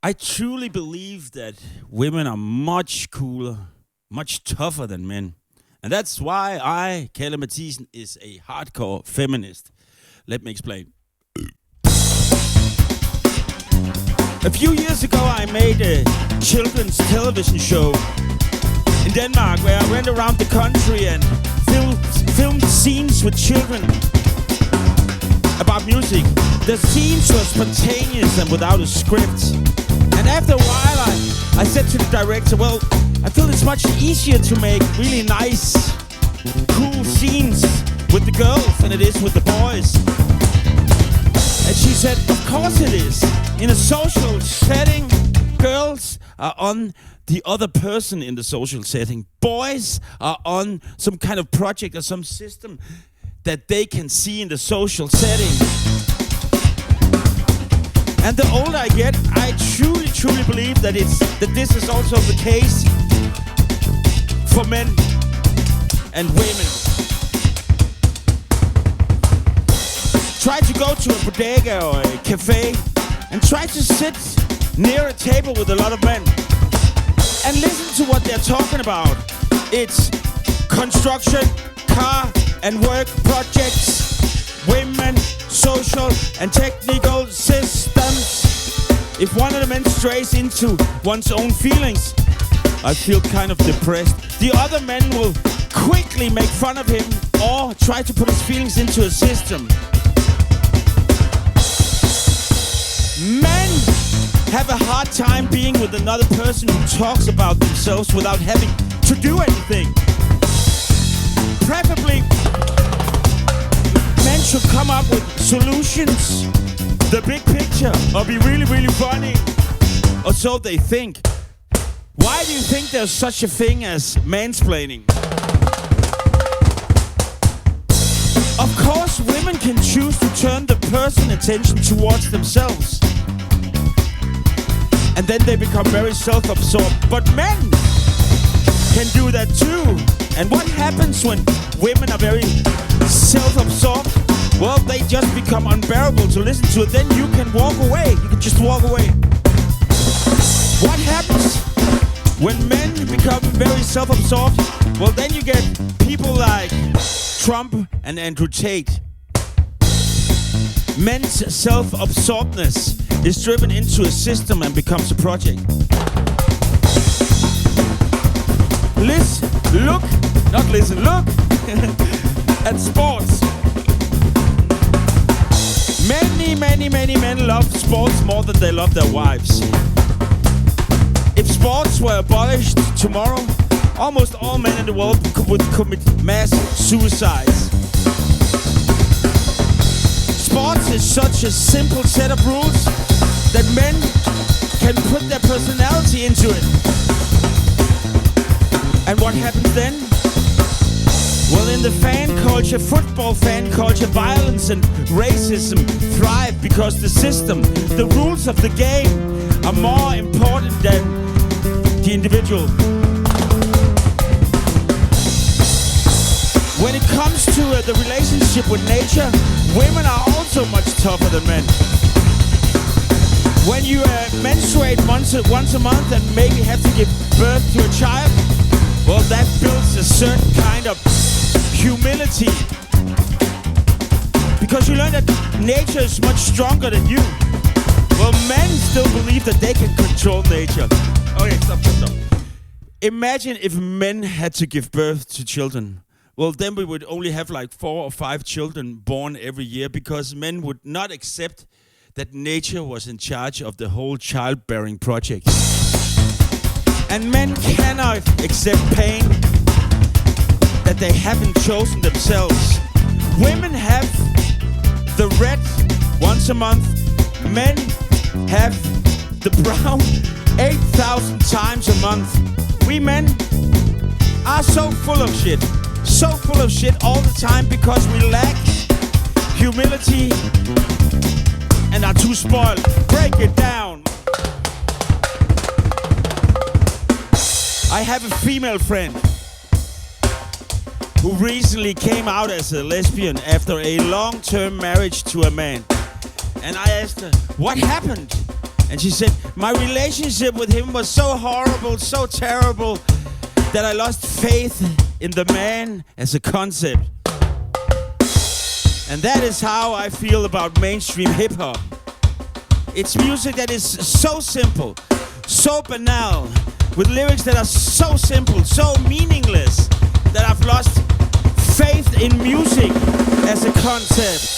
I truly believe that women are much cooler, much tougher than men. And that's why Kalle Mathiesen, is a hardcore feminist. Let me explain. A few years ago, I made a children's television show in Denmark where I went around the country and filmed scenes with children about music. The scenes were spontaneous and without a script. And after a while, I said to the director, well, I feel it's much easier to make really nice, cool scenes with the girls than it is with the boys. And she said, of course it is. In a social setting, girls are on the other person in the social setting. Boys are on some kind of project or some system that they can see in the social setting. And the older I get, I truly believe that this is also the case for men and women. Try to go to a bodega or a cafe and try to sit near a table with a lot of men and listen to what they're talking about. It's construction, car and work projects, women, social and technical systems. If one of the men strays into one's own feelings, I feel kind of depressed. The other men will quickly make fun of him or try to put his feelings into a system. Men have a hard time being with another person who talks about themselves without having to do anything. Preferably, men should come up with solutions, the big picture, or be really funny. Or so they think. Why do you think there's such a thing as mansplaining? Of course, women can choose to turn the person's attention towards themselves. And then they become very self-absorbed. But men can do that too. And what happens when women are very self-absorbed? Well, they just become unbearable to listen to. Then you can walk away. You can just walk away. What happens when men become very self-absorbed? Well, then you get people like Trump and Andrew Tate. Men's self-absorbedness is driven into a system and becomes a project. Look at sports. Many men love sports more than they love their wives. If sports were abolished tomorrow, almost all men in the world would commit mass suicides. Sports is such a simple set of rules that men can put their personality into it. And what happens then? Well, in the fan culture, football fan culture, violence and racism thrive because the system, the rules of the game are more important than the individual. When it comes to the relationship with nature, women are also much tougher than men. When you menstruate once a month and maybe have to give birth to a child, well, that builds a certain kind of humility. Because you learn that nature is much stronger than you. Well, men still believe that they can control nature. Okay, stop. Imagine if men had to give birth to children. Well, then we would only have like 4 or 5 children born every year because men would not accept that nature was in charge of the whole childbearing project. And men cannot accept pain that they haven't chosen themselves. Women have the red once a month. Men have the brown 8,000 times a month. We men are so full of shit. So full of shit all the time because we lack humility and are too spoiled. Break it down. I have a female friend who recently came out as a lesbian after a long-term marriage to a man. And I asked her, what happened? And she said, my relationship with him was so horrible, so terrible, that I lost faith in the man as a concept. And that is how I feel about mainstream hip-hop. It's music that is so simple, so banal, with lyrics that are so simple, so meaningless, that I've lost faith in music as a concept.